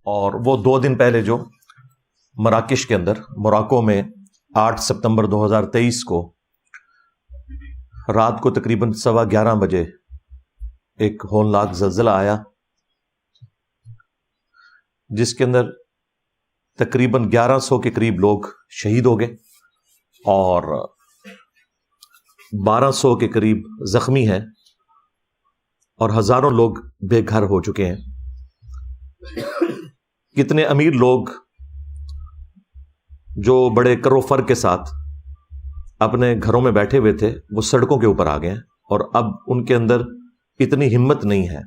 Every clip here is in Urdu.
اور وہ 2 دن پہلے جو مراکش کے اندر موراکو میں 8 ستمبر 2023 کو رات کو تقریباً 11:15 بجے ایک ہولناک زلزلہ آیا، جس کے اندر تقریباً 1100 کے قریب لوگ شہید ہو گئے اور 1200 کے قریب زخمی ہیں اور ہزاروں لوگ بے گھر ہو چکے ہیں۔ کتنے امیر لوگ جو بڑے کر و فر کے ساتھ اپنے گھروں میں بیٹھے ہوئے تھے، وہ سڑکوں کے اوپر آ گئے ہیں، اور اب ان کے اندر اتنی ہمت نہیں ہے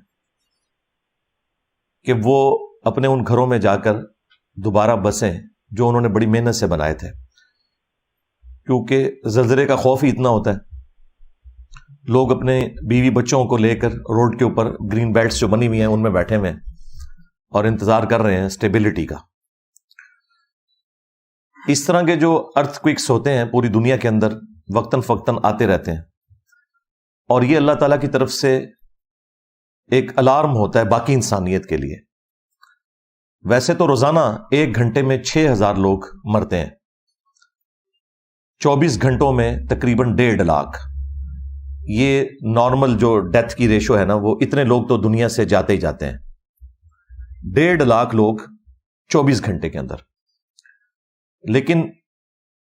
کہ وہ اپنے ان گھروں میں جا کر دوبارہ بسیں جو انہوں نے بڑی محنت سے بنائے تھے، کیونکہ زلزلے کا خوف ہی اتنا ہوتا ہے۔ لوگ اپنے بیوی بچوں کو لے کر روڈ کے اوپر گرین بیلٹس جو بنی ہوئی ہیں ان میں بیٹھے ہوئے ہیں اور انتظار کر رہے ہیں اسٹیبلٹی کا۔ اس طرح کے جو ارتھ کوئکس ہوتے ہیں پوری دنیا کے اندر وقتاً فوقتاً آتے رہتے ہیں، اور یہ اللہ تعالیٰ کی طرف سے ایک الارم ہوتا ہے باقی انسانیت کے لیے۔ ویسے تو روزانہ 1 گھنٹے میں 6000 لوگ مرتے ہیں، 24 گھنٹوں میں تقریباً 1.5 لاکھ۔ یہ نارمل جو ڈیتھ کی ریشو ہے نا، وہ اتنے لوگ تو دنیا سے جاتے ہی جاتے ہیں۔ 1.5 لاکھ لوگ 24 گھنٹے کے اندر۔ لیکن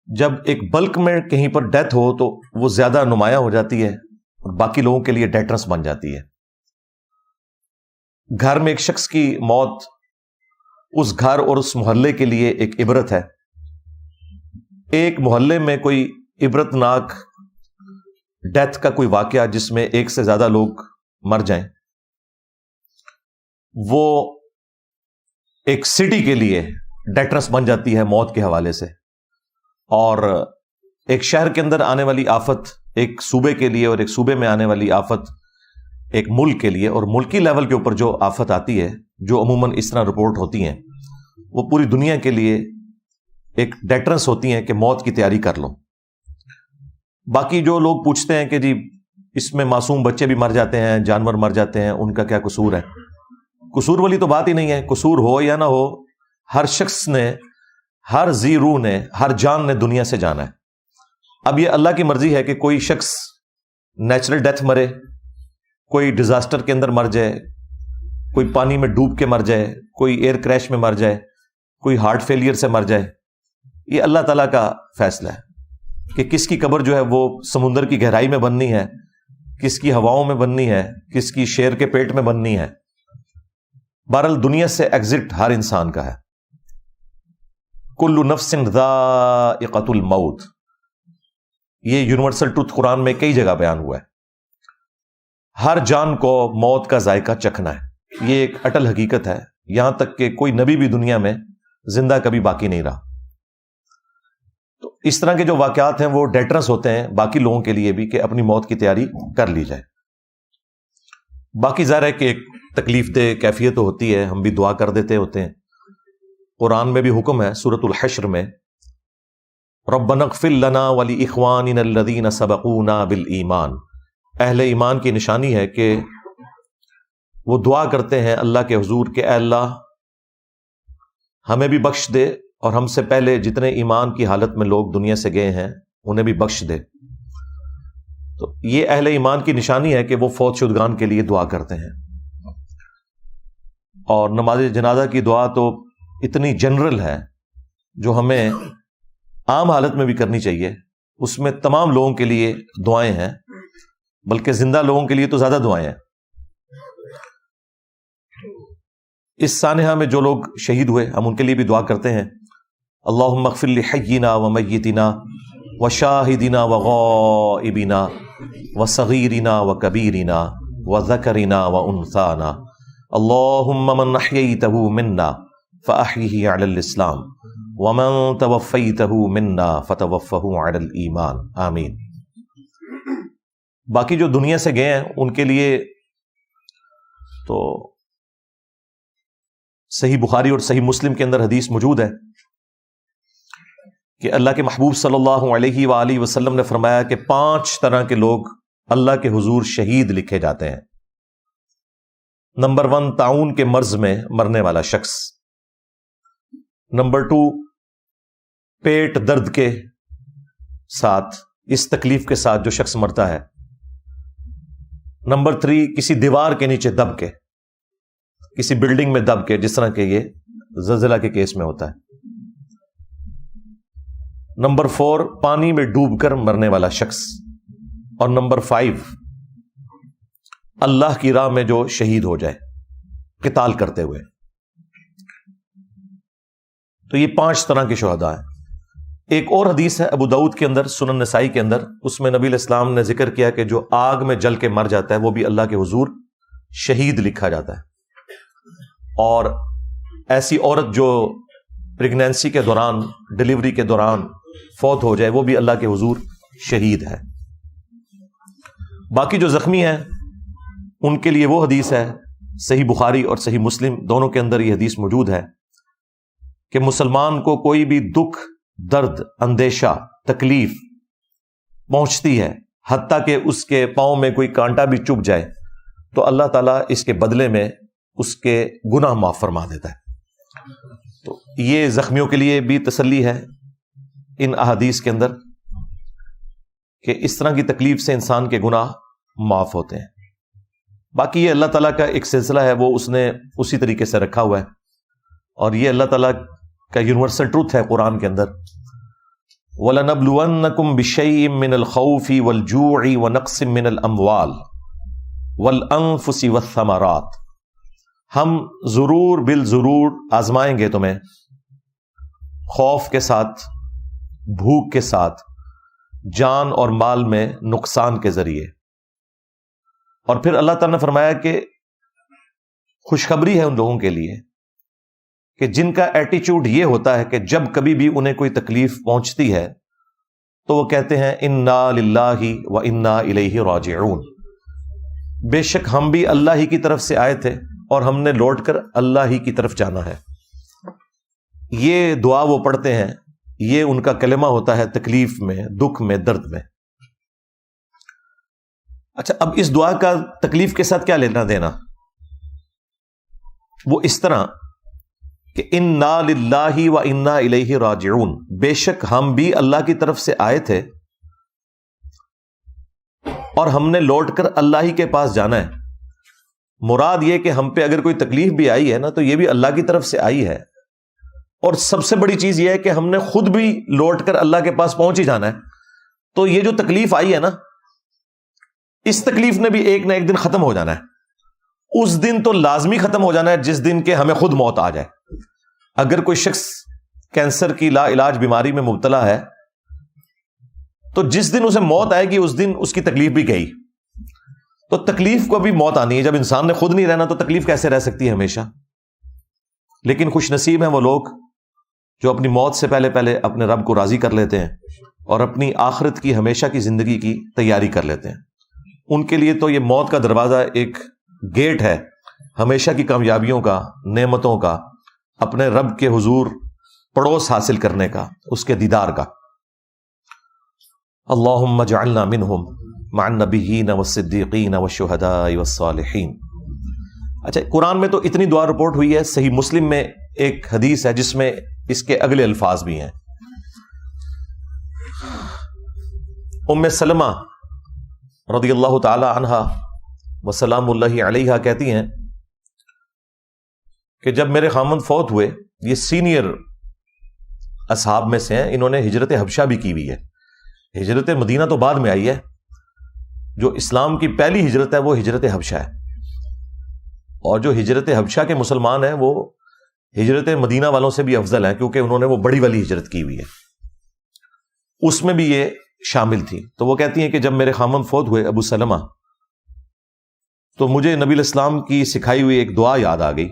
جب ایک بلک میں کہیں پر ڈیتھ ہو تو وہ زیادہ نمایاں ہو جاتی ہے اور باقی لوگوں کے لیے ڈیٹرنس بن جاتی ہے۔ گھر میں ایک شخص کی موت اس گھر اور اس محلے کے لیے ایک عبرت ہے۔ ایک محلے میں کوئی عبرتناک ڈیتھ کا کوئی واقعہ جس میں 1 سے زیادہ لوگ مر جائیں، وہ ایک سٹی کے لیے ڈیٹرنس بن جاتی ہے موت کے حوالے سے۔ اور ایک شہر کے اندر آنے والی آفت ایک صوبے کے لیے، اور ایک صوبے میں آنے والی آفت ایک ملک کے لیے، اور ملکی لیول کے اوپر جو آفت آتی ہے، جو عموماً اس طرح رپورٹ ہوتی ہیں، وہ پوری دنیا کے لیے ایک ڈیٹرنس ہوتی ہیں کہ موت کی تیاری کر لو۔ باقی جو لوگ پوچھتے ہیں کہ جی اس میں معصوم بچے بھی مر جاتے ہیں، جانور مر جاتے ہیں، ان کا کیا قصور ہے؟ قصور والی تو بات ہی نہیں ہے۔ قصور ہو یا نہ ہو، ہر شخص نے، ہر ذی روح نے، ہر جان نے دنیا سے جانا ہے۔ اب یہ اللہ کی مرضی ہے کہ کوئی شخص نیچرل ڈیتھ مرے، کوئی ڈیزاسٹر کے اندر مر جائے، کوئی پانی میں ڈوب کے مر جائے، کوئی ایئر کریش میں مر جائے، کوئی ہارٹ فیلئر سے مر جائے۔ یہ اللہ تعالیٰ کا فیصلہ ہے کہ کس کی قبر جو ہے وہ سمندر کی گہرائی میں بننی ہے، کس کی ہواؤں میں بننی ہے، کس کی شیر کے پیٹ میں بننی ہے۔ بہرحال دنیا سے ایگزٹ ہر انسان کا ہے۔ کل نفس ذائقۃ الموت، یہ یونیورسل ٹروتھ قرآن میں کئی جگہ بیان ہوا ہے۔ ہر جان کو موت کا ذائقہ چکھنا ہے، یہ ایک اٹل حقیقت ہے، یہاں تک کہ کوئی نبی بھی دنیا میں زندہ کبھی باقی نہیں رہا۔ تو اس طرح کے جو واقعات ہیں وہ ڈیٹرنس ہوتے ہیں باقی لوگوں کے لیے بھی کہ اپنی موت کی تیاری کر لی جائے۔ باقی ظاہر ہے کہ ایک تکلیف دہ کیفیت تو ہوتی ہے، ہم بھی دعا کر دیتے ہوتے ہیں۔ قرآن میں بھی حکم ہے سورۃ الحشر میں، ربنا اغفر لنا ولاخواننا الذین سبقونا بالایمان۔ اہل ایمان کی نشانی ہے کہ وہ دعا کرتے ہیں اللہ کے حضور کہ اے اللہ ہمیں بھی بخش دے، اور ہم سے پہلے جتنے ایمان کی حالت میں لوگ دنیا سے گئے ہیں انہیں بھی بخش دے۔ تو یہ اہل ایمان کی نشانی ہے کہ وہ فوت شدگان کے لیے دعا کرتے ہیں۔ اور نماز جنازہ کی دعا تو اتنی جنرل ہے جو ہمیں عام حالت میں بھی کرنی چاہیے، اس میں تمام لوگوں کے لیے دعائیں ہیں، بلکہ زندہ لوگوں کے لیے تو زیادہ دعائیں ہیں۔ اس سانحہ میں جو لوگ شہید ہوئے ہم ان کے لیے بھی دعا کرتے ہیں، اللہم اغفر لحینا ومیتنا وشاہدنا وغائبنا وصغیرنا وکبیرنا وذکرنا وانثانا اللہم من احییتہ منا فاحیہ علی الاسلام ومن توفیتہ منا فتوفہ علی الایمان آمین۔ باقی جو دنیا سے گئے ہیں ان کے لیے تو صحیح بخاری اور صحیح مسلم کے اندر حدیث موجود ہے کہ اللہ کے محبوب صلی اللہ علیہ وآلہ وسلم نے فرمایا کہ 5 طرح کے لوگ اللہ کے حضور شہید لکھے جاتے ہیں۔ نمبر 1، طاعون کے مرض میں مرنے والا شخص، نمبر 2 پیٹ درد کے ساتھ، اس تکلیف کے ساتھ جو شخص مرتا ہے. نمبر 3 کسی دیوار کے نیچے دب کے، کسی بلڈنگ میں دب کے، جس طرح کہ یہ زلزلہ کے کیس میں ہوتا ہے. نمبر 4 پانی میں ڈوب کر مرنے والا شخص. اور نمبر 5 اللہ کی راہ میں جو شہید ہو جائے قتال کرتے ہوئے. تو یہ 5 طرح کے شہداء ہیں. ایک اور حدیث ہے ابو داؤد کے اندر، سنن نسائی کے اندر، اس میں نبی علیہ السلام نے ذکر کیا کہ جو آگ میں جل کے مر جاتا ہے وہ بھی اللہ کے حضور شہید لکھا جاتا ہے. اور ایسی عورت جو پریگنینسی کے دوران، ڈلیوری کے دوران فوت ہو جائے وہ بھی اللہ کے حضور شہید ہے. باقی جو زخمی ہیں ان کے لیے وہ حدیث ہے، صحیح بخاری اور صحیح مسلم دونوں کے اندر یہ حدیث موجود ہے کہ مسلمان کو کوئی بھی دکھ، درد، اندیشہ، تکلیف پہنچتی ہے، حتیٰ کہ اس کے پاؤں میں کوئی کانٹا بھی چبھ جائے، تو اللہ تعالیٰ اس کے بدلے میں اس کے گناہ معاف فرما دیتا ہے. تو یہ زخمیوں کے لیے بھی تسلی ہے ان احادیث کے اندر کہ اس طرح کی تکلیف سے انسان کے گناہ معاف ہوتے ہیں. باقی یہ اللہ تعالیٰ کا ایک سلسلہ ہے، وہ اس نے اسی طریقے سے رکھا ہوا ہے، اور یہ اللہ تعالیٰ کا یونیورسل ٹروتھ ہے قرآن کے اندر. وَلَنَبْلُوَنَّكُمْ بِشَيْءٍ مِّنَ الْخَوْفِ وَالْجُوعِ وَنَقْصٍ مِّنَ الْأَمْوَالِ وَالْأَنفُسِ وَالثَّمَرَاتِ. ہم ضرور بالضرور آزمائیں گے تمہیں خوف کے ساتھ، بھوک کے ساتھ، جان اور مال میں نقصان کے ذریعے. اور پھر اللہ تعالیٰ نے فرمایا کہ خوشخبری ہے ان لوگوں کے لیے کہ جن کا ایٹیچیوڈ یہ ہوتا ہے کہ جب کبھی بھی انہیں کوئی تکلیف پہنچتی ہے تو وہ کہتے ہیں انا للہ و انا الیہ راجعون. بے شک ہم بھی اللہ ہی کی طرف سے آئے تھے اور ہم نے لوٹ کر اللہ ہی کی طرف جانا ہے. یہ دعا وہ پڑھتے ہیں، یہ ان کا کلمہ ہوتا ہے تکلیف میں، دکھ میں، درد میں. اچھا، اب اس دعا کا تکلیف کے ساتھ کیا لینا دینا؟ وہ اس طرح کہ انا للہ و انا الیہ راجعون، بے شک ہم بھی اللہ کی طرف سے آئے تھے اور ہم نے لوٹ کر اللہ ہی کے پاس جانا ہے. مراد یہ کہ ہم پہ اگر کوئی تکلیف بھی آئی ہے نا تو یہ بھی اللہ کی طرف سے آئی ہے، اور سب سے بڑی چیز یہ ہے کہ ہم نے خود بھی لوٹ کر اللہ کے پاس پہنچ ہی جانا ہے. تو یہ جو تکلیف آئی ہے نا، اس تکلیف نے بھی ایک نہ ایک دن ختم ہو جانا ہے. اس دن تو لازمی ختم ہو جانا ہے جس دن کہ ہمیں خود موت آ جائے. اگر کوئی شخص کینسر کی لا علاج بیماری میں مبتلا ہے تو جس دن اسے موت آئے گی اس دن اس کی تکلیف بھی گئی. تو تکلیف کو بھی موت آنی ہے. جب انسان نے خود نہیں رہنا تو تکلیف کیسے رہ سکتی ہے ہمیشہ؟ لیکن خوش نصیب ہیں وہ لوگ جو اپنی موت سے پہلے پہلے اپنے رب کو راضی کر لیتے ہیں اور اپنی آخرت کی، ہمیشہ کی زندگی کی تیاری کر لیتے ہیں. ان کے لیے تو یہ موت کا دروازہ ایک گیٹ ہے ہمیشہ کی کامیابیوں کا، نعمتوں کا، اپنے رب کے حضور پڑوس حاصل کرنے کا، اس کے دیدار کا. اللہم اجعلنا منہم مع النبیین والصدیقین والشہداء والصالحین. اچھا، قرآن میں تو اتنی دعا رپورٹ ہوئی ہے. صحیح مسلم میں ایک حدیث ہے جس میں اس کے اگلے الفاظ بھی ہیں. ام سلمہ رضی اللہ تعالی عنہا وسلام اللہ علیہا کہتی ہیں کہ جب میرے خامند فوت ہوئے، یہ سینئر اصحاب میں سے ہیں، انہوں نے ہجرت حبشہ بھی کی ہوئی ہے. ہجرت مدینہ تو بعد میں آئی ہے، جو اسلام کی پہلی ہجرت ہے وہ ہجرت حبشہ ہے. اور جو ہجرت حبشہ کے مسلمان ہیں وہ ہجرت مدینہ والوں سے بھی افضل ہیں، کیونکہ انہوں نے وہ بڑی والی ہجرت کی ہوئی ہے. اس میں بھی یہ شامل تھی. تو وہ کہتی ہیں کہ جب میرے خامند فوت ہوئے ابو سلمہ، تو مجھے نبی علیہ السلام کی سکھائی ہوئی ایک دعا یاد آ گئی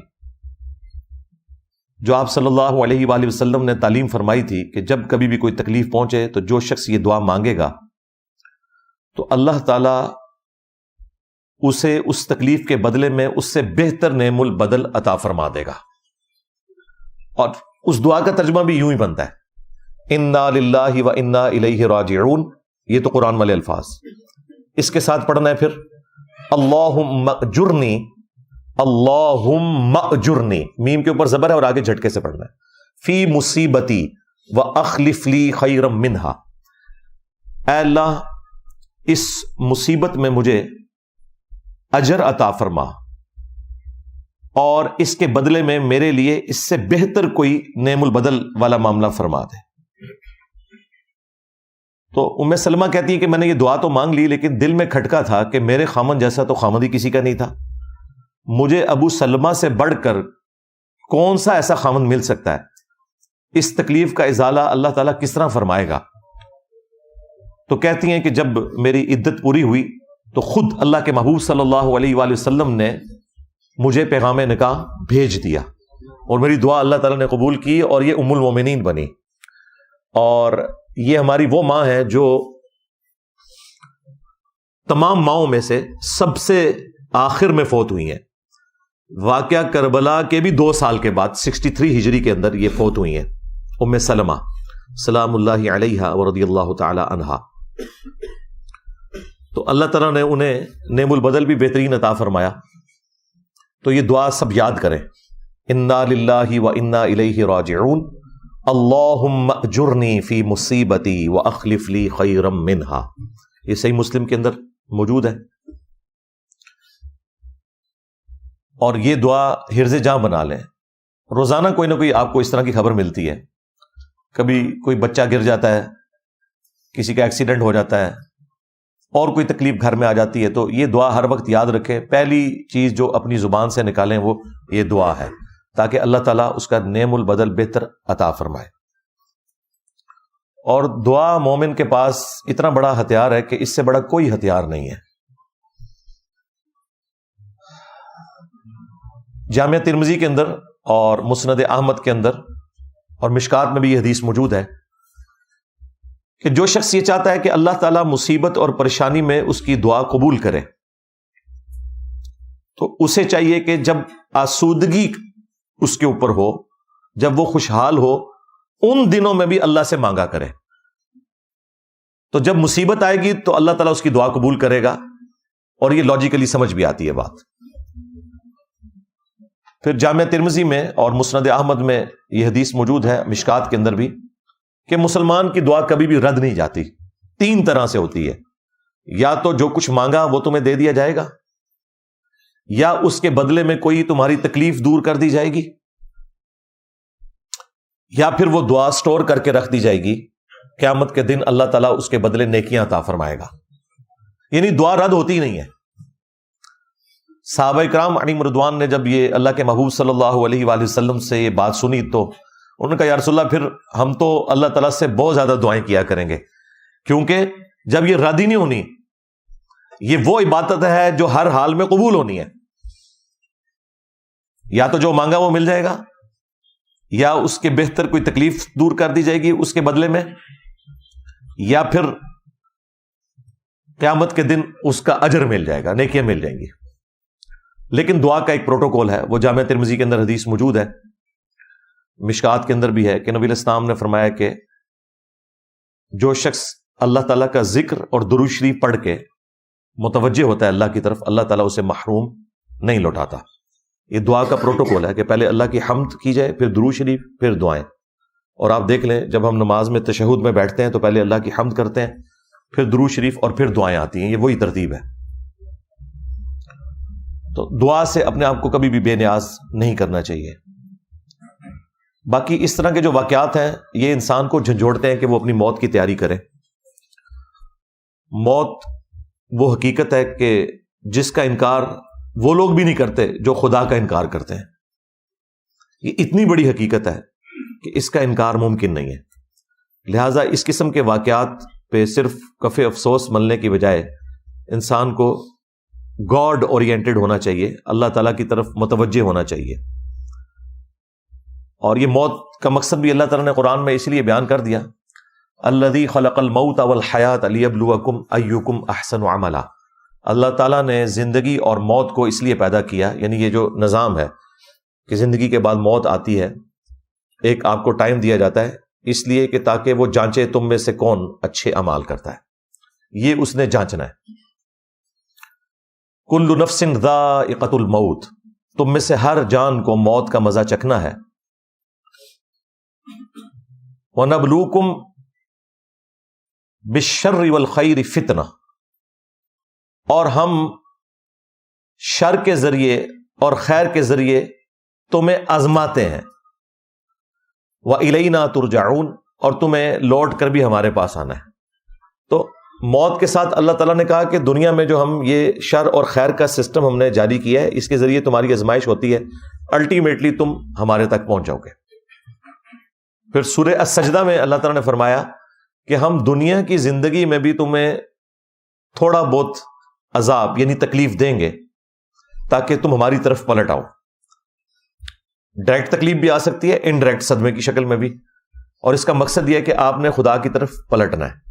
جو آپ صلی اللہ علیہ وآلہ وسلم نے تعلیم فرمائی تھی کہ جب کبھی بھی کوئی تکلیف پہنچے تو جو شخص یہ دعا مانگے گا تو اللہ تعالیٰ اسے اس تکلیف کے بدلے میں اس سے بہتر نعم البدل عطا فرما دے گا. اور اس دعا کا ترجمہ بھی یوں ہی بنتا ہے، انا للہ و انا الیہ راجعون. یہ تو قرآن والے الفاظ. اس کے ساتھ پڑھنا ہے پھر اللہم اجرنی، اللہم اجرنی، میم کے اوپر زبر ہے اور آگے جھٹکے سے پڑھنا ہے. فی مصیبتی واخلف لی خیرا منہا، اے اللہ اس مصیبت میں مجھے اجر عطا فرما اور اس کے بدلے میں میرے لیے اس سے بہتر کوئی نعم البدل والا معاملہ فرما دے۔ تو ام سلمہ کہتی ہے کہ میں نے یہ دعا تو مانگ لی، لیکن دل میں کھٹکا تھا کہ میرے خامن جیسا تو خامن ہی کسی کا نہیں تھا، مجھے ابو سلمہ سے بڑھ کر کون سا ایسا خامن مل سکتا ہے، اس تکلیف کا ازالہ اللہ تعالیٰ کس طرح فرمائے گا؟ تو کہتی ہیں کہ جب میری عدت پوری ہوئی تو خود اللہ کے محبوب صلی اللہ علیہ وآلہ وسلم نے مجھے پیغام نکاح بھیج دیا، اور میری دعا اللہ تعالیٰ نے قبول کی، اور یہ ام المومنین بنی۔ اور یہ ہماری وہ ماں ہے جو تمام ماؤں میں سے سب سے آخر میں فوت ہوئی ہیں۔ واقعہ کربلا کے بھی 2 سال کے بعد 63 ہجری کے اندر یہ فوت ہوئی ہیں، ام سلمہ سلام اللہ علیہا ورضی اللہ تعالی عنہا۔ تو اللہ تعالیٰ نے انہیں نعم البدل بھی بہترین عطا فرمایا۔ تو یہ دعا سب یاد کریں، انا للہ و انا الیہ راجعون، اللہم اجرنی فی مصیبتی واخلف لی خیرا منہا۔ یہ صحیح مسلم کے اندر موجود ہے، اور یہ دعا حرز جاں بنا لیں۔ روزانہ کوئی نہ کوئی آپ کو اس طرح کی خبر ملتی ہے، کبھی کوئی بچہ گر جاتا ہے، کسی کا ایکسیڈنٹ ہو جاتا ہے، اور کوئی تکلیف گھر میں آ جاتی ہے، تو یہ دعا ہر وقت یاد رکھیں۔ پہلی چیز جو اپنی زبان سے نکالیں وہ یہ دعا ہے، تاکہ اللہ تعالیٰ اس کا نعم البدل بہتر عطا فرمائے۔ اور دعا مومن کے پاس اتنا بڑا ہتھیار ہے کہ اس سے بڑا کوئی ہتھیار نہیں ہے۔ جامعہ ترمذی کے اندر اور مسند احمد کے اندر اور مشکات میں بھی یہ حدیث موجود ہے کہ جو شخص یہ چاہتا ہے کہ اللہ تعالیٰ مصیبت اور پریشانی میں اس کی دعا قبول کرے، تو اسے چاہیے کہ جب آسودگی اس کے اوپر ہو، جب وہ خوشحال ہو، ان دنوں میں بھی اللہ سے مانگا کرے۔ تو جب مصیبت آئے گی تو اللہ تعالیٰ اس کی دعا قبول کرے گا، اور یہ لاجیکلی سمجھ بھی آتی ہے بات۔ پھر جامعہ ترمذی میں اور مسند احمد میں یہ حدیث موجود ہے، مشکات کے اندر بھی، کہ مسلمان کی دعا کبھی بھی رد نہیں جاتی۔ 3 طرح سے ہوتی ہے، یا تو جو کچھ مانگا وہ تمہیں دے دیا جائے گا، یا اس کے بدلے میں کوئی تمہاری تکلیف دور کر دی جائے گی، یا پھر وہ دعا سٹور کر کے رکھ دی جائے گی، قیامت کے دن اللہ تعالیٰ اس کے بدلے نیکیاں عطا فرمائے گا۔ یعنی دعا رد ہوتی نہیں ہے۔ صحابہ کرام علیہم رضوان نے جب یہ اللہ کے محبوب صلی اللہ علیہ وآلہ وسلم سے یہ بات سنی تو انہوں نے کہا یا رسول اللہ پھر ہم تو اللہ تعالیٰ سے بہت زیادہ دعائیں کیا کریں گے، کیونکہ جب یہ رد ہی نہیں ہونی، یہ وہ عبادت ہے جو ہر حال میں قبول ہونی ہے۔ یا تو جو مانگا وہ مل جائے گا، یا اس کے بہتر کوئی تکلیف دور کر دی جائے گی اس کے بدلے میں، یا پھر قیامت کے دن اس کا اجر مل جائے گا، نیکیاں مل جائیں گی۔ لیکن دعا کا ایک پروٹوکول ہے، وہ جامعہ ترمذی کے اندر حدیث موجود ہے، مشکات کے اندر بھی ہے، کہ نبی علیہ السلام نے فرمایا کہ جو شخص اللہ تعالیٰ کا ذکر اور درود شریف پڑھ کے متوجہ ہوتا ہے اللہ کی طرف، اللہ تعالیٰ اسے محروم نہیں لوٹاتا۔ یہ دعا کا پروٹوکول ہے کہ پہلے اللہ کی حمد کی جائے، پھر درود شریف، پھر دعائیں۔ اور آپ دیکھ لیں جب ہم نماز میں تشہد میں بیٹھتے ہیں تو پہلے اللہ کی حمد کرتے ہیں، پھر درود شریف، اور پھر دعائیں آتی ہیں۔ یہ وہی ترتیب ہے۔ تو دعا سے اپنے آپ کو کبھی بھی بے نیاز نہیں کرنا چاہیے۔ باقی اس طرح کے جو واقعات ہیں یہ انسان کو جھنجھوڑتے ہیں کہ وہ اپنی موت کی تیاری کرے۔ موت وہ حقیقت ہے کہ جس کا انکار وہ لوگ بھی نہیں کرتے جو خدا کا انکار کرتے ہیں۔ یہ اتنی بڑی حقیقت ہے کہ اس کا انکار ممکن نہیں ہے۔ لہٰذا اس قسم کے واقعات پہ صرف کف افسوس ملنے کی بجائے انسان کو گاڈ اورینٹڈ ہونا چاہیے، اللہ تعالیٰ کی طرف متوجہ ہونا چاہیے۔ اور یہ موت کا مقصد بھی اللہ تعالیٰ نے قرآن میں اس لیے بیان کر دیا، الذی خلق الموت والحیات لیبلوکم ایکم احسن عملا۔ اللہ تعالیٰ نے زندگی اور موت کو اس لیے پیدا کیا، یعنی یہ جو نظام ہے کہ زندگی کے بعد موت آتی ہے، ایک آپ کو ٹائم دیا جاتا ہے اس لیے کہ تاکہ وہ جانچے تم میں سے کون اچھے اعمال کرتا ہے، یہ اس نے جانچنا ہے۔ کل نفس ذائقۃ الموت، تم میں سے ہر جان کو موت کا مزہ چکھنا ہے۔ وَنَبْلُوكُمْ بِالشَّرِّ وَالْخَيْرِ فِتْنَةً، اور ہم شر کے ذریعے اور خیر کے ذریعے تمہیں آزماتے ہیں، وَإِلَيْنَا تُرْجَعُونَ، اور تمہیں لوٹ کر بھی ہمارے پاس آنا ہے۔ تو موت کے ساتھ اللہ تعالیٰ نے کہا کہ دنیا میں جو ہم یہ شر اور خیر کا سسٹم ہم نے جاری کیا ہے، اس کے ذریعے تمہاری آزمائش ہوتی ہے، الٹیمیٹلی تم ہمارے تک پہنچ جاؤ گے۔ پھر سورہ السجدہ میں اللہ تعالیٰ نے فرمایا کہ ہم دنیا کی زندگی میں بھی تمہیں تھوڑا بہت عذاب یعنی تکلیف دیں گے تاکہ تم ہماری طرف پلٹ آؤ۔ ڈائریکٹ تکلیف بھی آ سکتی ہے، انڈائریکٹ صدمے کی شکل میں بھی، اور اس کا مقصد یہ ہے کہ آپ نے خدا کی طرف پلٹنا ہے۔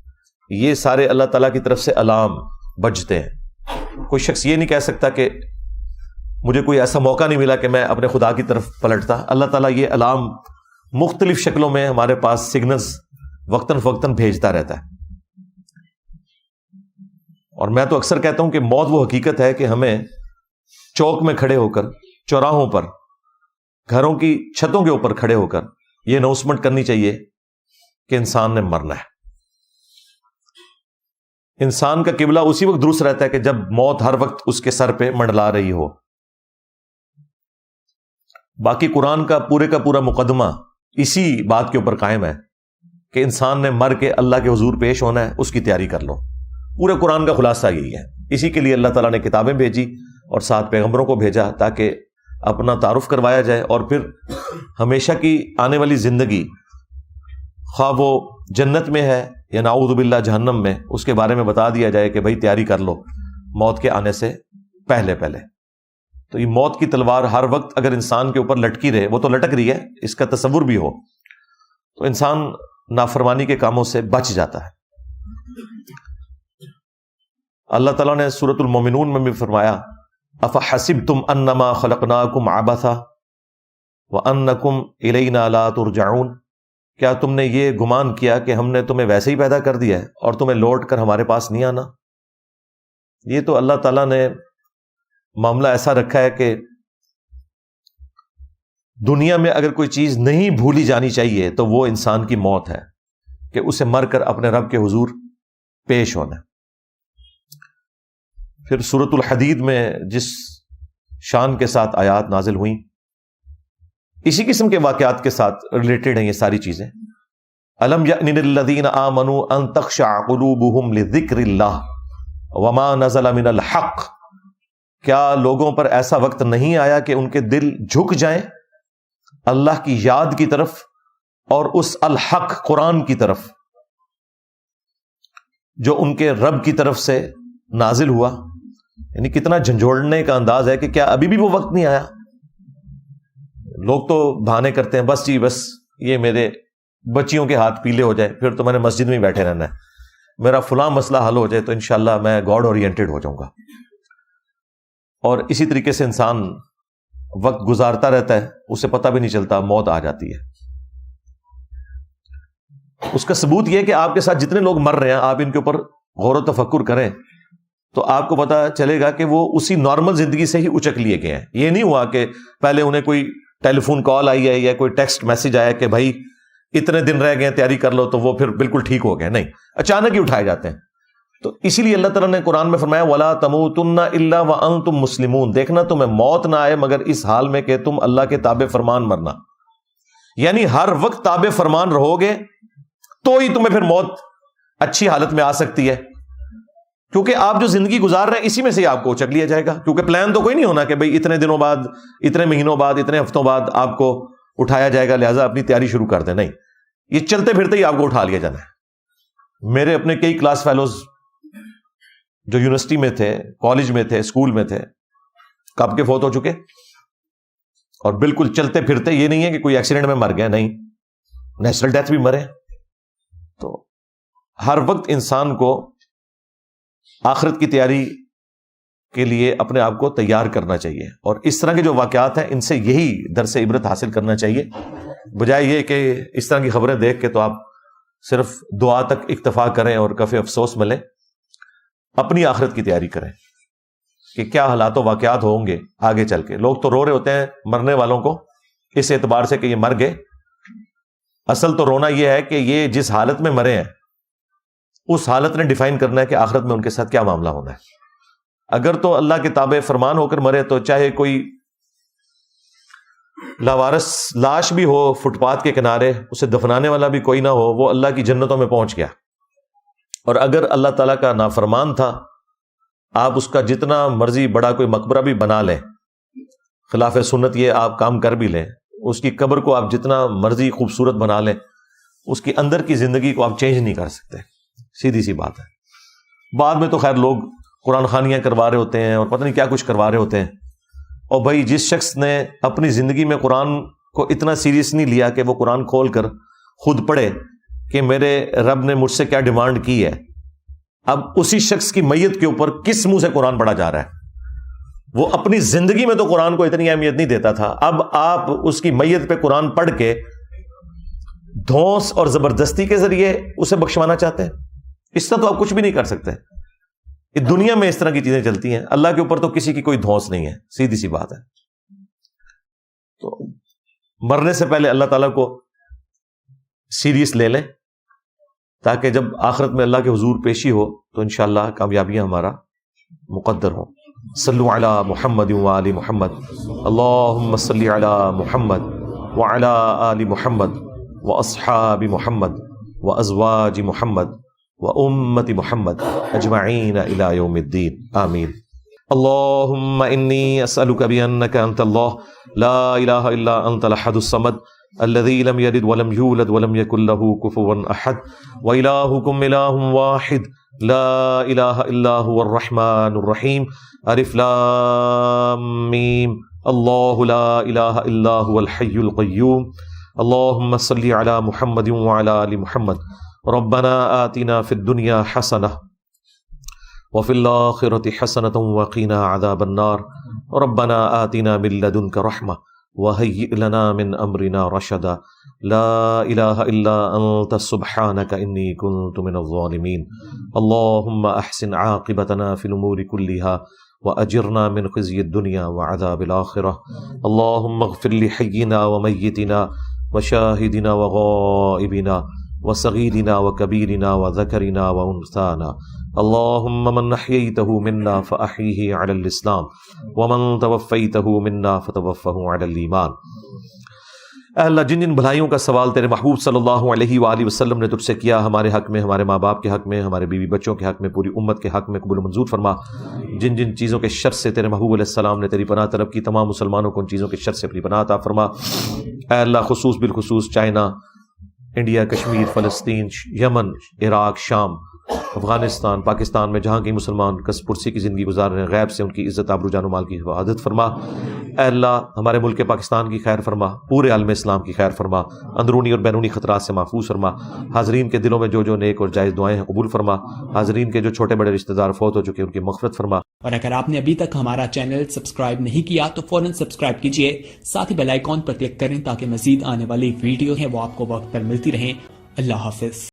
یہ سارے اللہ تعالیٰ کی طرف سے الارم بجتے ہیں۔ کوئی شخص یہ نہیں کہہ سکتا کہ مجھے کوئی ایسا موقع نہیں ملا کہ میں اپنے خدا کی طرف پلٹتا۔ اللہ تعالیٰ یہ الارم مختلف شکلوں میں ہمارے پاس سگنلز وقتاً فوقتاً بھیجتا رہتا ہے۔ اور میں تو اکثر کہتا ہوں کہ موت وہ حقیقت ہے کہ ہمیں چوک میں کھڑے ہو کر، چوراہوں پر، گھروں کی چھتوں کے اوپر کھڑے ہو کر یہ اناؤنسمنٹ کرنی چاہیے کہ انسان نے مرنا ہے۔ انسان کا قبلہ اسی وقت درست رہتا ہے کہ جب موت ہر وقت اس کے سر پہ منڈلا رہی ہو۔ باقی قرآن کا پورا مقدمہ اسی بات کے اوپر قائم ہے کہ انسان نے مر کے اللہ کے حضور پیش ہونا ہے، اس کی تیاری کر لو۔ پورے قرآن کا خلاصہ یہی ہے۔ اسی کے لیے اللہ تعالیٰ نے کتابیں بھیجی اور 7 پیغمبروں کو بھیجا تاکہ اپنا تعارف کروایا جائے، اور پھر ہمیشہ کی آنے والی زندگی، خواہ وہ جنت میں ہے یا نعوذ باللہ جہنم میں، اس کے بارے میں بتا دیا جائے کہ بھائی تیاری کر لو موت کے آنے سے پہلے۔ تو یہ موت کی تلوار ہر وقت اگر انسان کے اوپر لٹکی رہے، وہ تو لٹک رہی ہے، اس کا تصور بھی ہو تو انسان نافرمانی کے کاموں سے بچ جاتا ہے۔ اللہ تعالیٰ نے سورۃ المومنون میں بھی فرمایا افحسبتم انما خلقناکم عبثا وانکم الینا لا ترجعون، کیا تم نے یہ گمان کیا کہ ہم نے تمہیں ویسے ہی پیدا کر دیا ہے اور تمہیں لوٹ کر ہمارے پاس نہیں آنا؟ یہ تو اللہ تعالیٰ نے معاملہ ایسا رکھا ہے کہ دنیا میں اگر کوئی چیز نہیں بھولی جانی چاہیے تو وہ انسان کی موت ہے، کہ اسے مر کر اپنے رب کے حضور پیش ہونا۔ پھر سورۃ الحدید میں جس شان کے ساتھ آیات نازل ہوئیں، اسی قسم کے واقعات کے ساتھ ریلیٹڈ ہیں یہ ساری چیزیں۔ الم یأن للذین آمنوا ان تخشع قلوبهم لذکر اللہ وما نزل من الحق، کیا لوگوں پر ایسا وقت نہیں آیا کہ ان کے دل جھک جائیں اللہ کی یاد کی طرف اور اس الحق قرآن کی طرف جو ان کے رب کی طرف سے نازل ہوا؟ یعنی کتنا جھنجھوڑنے کا انداز ہے کہ کیا ابھی بھی وہ وقت نہیں آیا؟ لوگ تو بہانے کرتے ہیں، بس جی بس یہ میرے بچیوں کے ہاتھ پیلے ہو جائے پھر تو میں نے مسجد میں ہی بیٹھے رہنا ہے، میرا فلاں مسئلہ حل ہو جائے تو انشاءاللہ میں گاڈ اورینٹڈ ہو جاؤں گا۔ اور اسی طریقے سے انسان وقت گزارتا رہتا ہے، اسے پتہ بھی نہیں چلتا، موت آ جاتی ہے۔ اس کا ثبوت یہ ہے کہ آپ کے ساتھ جتنے لوگ مر رہے ہیں، آپ ان کے اوپر غور و تفکر کریں تو آپ کو پتہ چلے گا کہ وہ اسی نارمل زندگی سے ہی اچک لیے گئے ہیں۔ یہ نہیں ہوا کہ پہلے انہیں کوئی ٹیلی فون کال آئی ہے یا کوئی ٹیکسٹ میسج آیا کہ بھائی اتنے دن رہ گئے تیاری کر لو تو وہ پھر بالکل ٹھیک ہو گئے، نہیں، اچانک ہی اٹھائے جاتے ہیں۔ تو اسی لیے اللہ تعالیٰ نے قرآن میں فرمایا وَلَا تَمُوتُنَّ إِلَّا وَأَنْتُمْ مُسْلِمُونَ، دیکھنا تمہیں موت نہ آئے مگر اس حال میں کہ تم اللہ کے تابع فرمان مرنا، یعنی ہر وقت تابع فرمان رہو گے تو ہی تمہیں پھر موت اچھی حالت میں آ سکتی ہے، کیونکہ آپ جو زندگی گزار رہے ہیں اسی میں سے آپ کو اچک لیا جائے گا، کیونکہ پلان تو کوئی نہیں ہونا کہ بھئی اتنے دنوں بعد، اتنے مہینوں بعد، اتنے ہفتوں بعد آپ کو اٹھایا جائے گا لہٰذا اپنی تیاری شروع کر دیں، نہیں، یہ چلتے پھرتے ہی آپ کو اٹھا لیا جانا ہے۔ میرے اپنے کئی کلاس فیلوز جو یونیورسٹی میں تھے، کالج میں تھے، اسکول میں تھے، کب کے فوت ہو چکے، اور بالکل چلتے پھرتے، یہ نہیں ہے کہ کوئی ایکسیڈنٹ میں مر گیا، نہیں، نیچرل ڈیتھ بھی مرے۔ تو ہر وقت انسان کو آخرت کی تیاری کے لیے اپنے آپ کو تیار کرنا چاہیے، اور اس طرح کے جو واقعات ہیں ان سے یہی درس عبرت حاصل کرنا چاہیے، بجائے یہ کہ اس طرح کی خبریں دیکھ کے تو آپ صرف دعا تک اکتفا کریں اور کفِ افسوس ملیں۔ اپنی آخرت کی تیاری کریں کہ کیا حالات و واقعات ہوں گے آگے چل کے۔ لوگ تو رو رہے ہوتے ہیں مرنے والوں کو اس اعتبار سے کہ یہ مر گئے، اصل تو رونا یہ ہے کہ یہ جس حالت میں مرے ہیں اس حالت نے ڈیفائن کرنا ہے کہ آخرت میں ان کے ساتھ کیا معاملہ ہونا ہے. اگر تو اللہ کے تابع فرمان ہو کر مرے تو چاہے کوئی لاوارث لاش بھی ہو فٹ پاتھ کے کنارے، اسے دفنانے والا بھی کوئی نہ ہو، وہ اللہ کی جنتوں میں پہنچ گیا. اور اگر اللہ تعالیٰ کا نافرمان تھا، آپ اس کا جتنا مرضی بڑا کوئی مقبرہ بھی بنا لیں، خلاف سنت یہ آپ کام کر بھی لیں، اس کی قبر کو آپ جتنا مرضی خوبصورت بنا لیں، اس کی اندر کی زندگی کو آپ چینج نہیں کر سکتے. سیدھی سی بات ہے. بعد میں تو خیر لوگ قرآن خوانیاں کروا رہے ہوتے ہیں اور پتہ نہیں کیا کچھ کروا رہے ہوتے ہیں. اور بھائی جس شخص نے اپنی زندگی میں قرآن کو اتنا سیریس نہیں لیا کہ وہ قرآن کھول کر خود پڑھے کہ میرے رب نے مجھ سے کیا ڈیمانڈ کی ہے، اب اسی شخص کی میت کے اوپر کس منہ سے قرآن پڑھا جا رہا ہے؟ وہ اپنی زندگی میں تو قرآن کو اتنی اہمیت نہیں دیتا تھا، اب آپ اس کی میت پہ قرآن پڑھ کے دھونس اور زبردستی کے ذریعے اسے بخشوانا چاہتے ہیں. اس طرح تو آپ کچھ بھی نہیں کر سکتے. دنیا میں اس طرح کی چیزیں چلتی ہیں، اللہ کے اوپر تو کسی کی کوئی دھونس نہیں ہے. سیدھی سی بات ہے. تو مرنے سے پہلے اللہ تعالیٰ کو سیریس لے لیں تاکہ جب آخرت میں اللہ کے حضور پیشی ہو تو انشاءاللہ کامیابیاں ہمارا مقدر ہوں. صلو علی محمد وآل محمد، اللہم صلی علی محمد وعلی آل محمد واصحاب محمد وازواج محمد وامت محمد اجمعین الی یوم الدین آمین. اللہم انی اسألک بانک انت اللہ لا الہ الا انت الاحد الصمد الذي لم يلد ولم يولد ولم يكن له كفوا احد والهكم اله واحد لا الہ الا هو الرحمن الرحیم. الف لام میم اللہ لا الہ الا هو الحی القیوم. اللہم صلی علی محمد وعلی آل محمد. ربنا آتنا فی الدنیا حسنہ وفی الآخرۃ حسنۃ وقنا عذاب النار. ربنا آتنا من لدنک رحمہ وہیئ لنا من امرنا رشدا. لا الہ الا انت سبحانک انی کنت من الظالمین. اللہم احسن عاقبتنا فی الامور کلہا واجرنا من خزی الدنیا وعذاب الآخرہ. اللہم اغفر لحینا ومیتنا وشاہدنا وغائبنا وصغیرنا وکبیرنا وذکرنا وانثانا. اللہم من احییتہ منا فاحیہ علی الاسلام ومن توفیتہ منا فتوفہ علی الایمان. اے اللہ جن جن بھلائیوں کا سوال تیرے محبوب صلی اللہ علیہ وآلہ وسلم نے تجھ سے کیا، ہمارے حق میں، ہمارے ماں باپ کے حق میں، ہمارے بیوی بچوں کے حق میں، پوری امت کے حق میں قبول و منظور فرما. جن جن چیزوں کے شر سے تیرے محبوب علیہ السلام نے تیری پناہ طلب کی، تمام مسلمانوں کو ان چیزوں کے شر سے اپنی پناہ عطا فرما. اے اللہ خصوص بالخصوص چائنا، انڈیا، کشمیر، فلسطین، یمن، عراق، شام، افغانستان، پاکستان میں جہاں کی مسلمان کس پرسی کی زندگی گزار رہے ہیں، غیب سے ان کی عزت آبرو جان و مال کی حفاظت فرما. اے اللہ ہمارے ملک پاکستان کی خیر فرما، پورے عالم اسلام کی خیر فرما، اندرونی اور بیرونی خطرات سے محفوظ فرما. حاضرین کے دلوں میں جو جو نیک اور جائز دعائیں ہیں قبول فرما. حاضرین کے جو چھوٹے بڑے رشتہ دار فوت ہو چکے ان کی مغفرت فرما. اور اگر آپ نے ابھی تک ہمارا چینل سبسکرائب نہیں کیا تو فوراً سبسکرائب کیجئے، ساتھ ہی بیل آئیکن پر کلک کریں تاکہ مزید آنے والی ویڈیو ہیں وہ آپ کو وقت پر ملتی رہیں. اللہ حافظ.